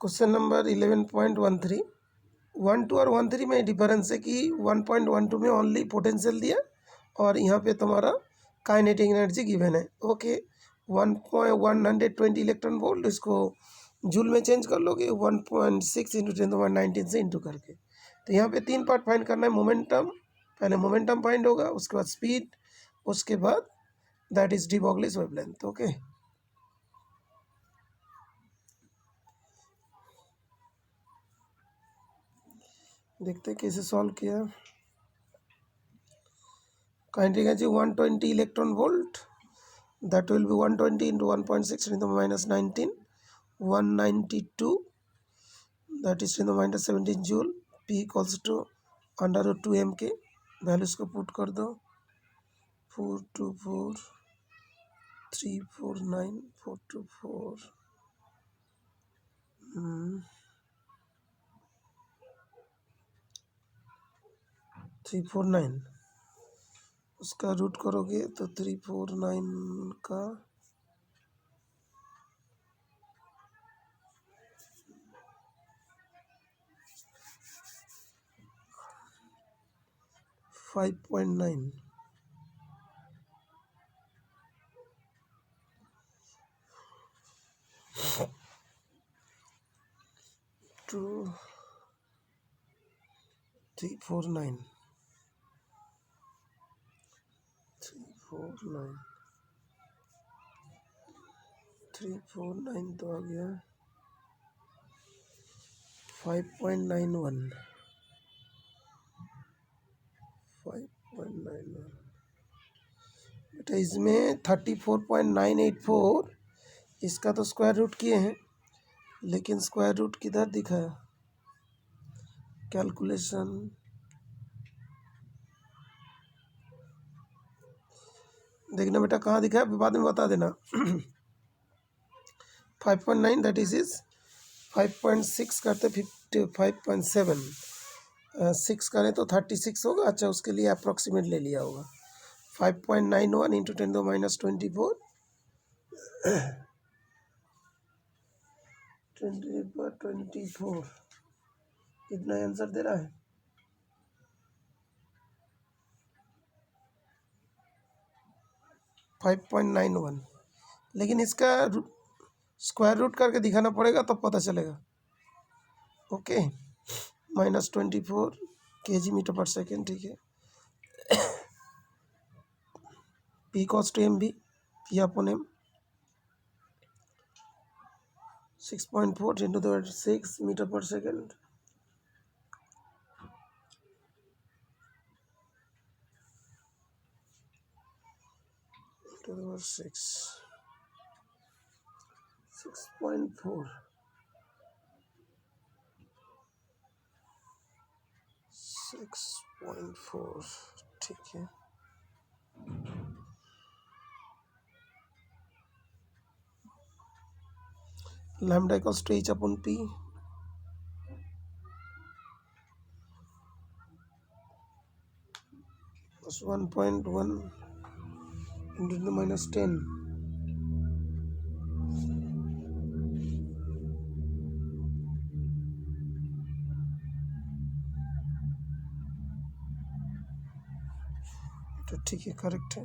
Question number 11.13 1 2 और 1 3 में difference है कि 1.12 में ओनली पोटेंशियल दिया और यहाँ पे तुम्हारा काइनेटिक एनर्जी गिवन है। ओके 1.120 इलेक्ट्रॉन वोल्ट, इसको जूल में चेंज कर लोगे 1.6 इंटू 10⁻19 से इंटू करके। तो यहाँ पे 3 पार्ट फाइंड करना है। मोमेंटम, पहले मोमेंटम फाइंड होगा, उसके बाद स्पीड, उसके बाद that is D Broglie's wavelength. Okay देखते कैसे सॉल्व किया। Kinetic energy 120 electron volt, that will be 120 into 1.6 10 to the minus 19 192, that is 10 to the minus 17 joule। P equals to under root 2 m के values को put कर दो 424 349 424 349, उसका root करोगे तो 349 का 5.9 2 349 349 तो आ गया 5.91 बेटा। इसमें 34.984, इसका तो स्क्वायर रूट किए हैं, लेकिन स्क्वायर रूट किधर दिखा? कैलकुलेशन देखना बेटा कहाँ दिखा है, बाद में बता देना। 5.9 दैट इज 5.6 करते 5.7 6 करें तो 36 होगा। अच्छा उसके लिए अप्रोक्सीमेट ले लिया होगा। 5.91 इंटू 10 to minus 24 20/24 कितना आंसर दे रहा है? 5.91, लेकिन इसका स्क्वायर रूट करके दिखाना पड़ेगा तब पता चलेगा। ओके -24 kg/s, ठीक है। P cos to MV, P upon M 6.4 10 to the 6 m/s, to the 6 6.4 6.4, ठीक है। Lambda equals to H upon P, plus 1.1 into the minus 10 तो ठीक है, करेक्ट है।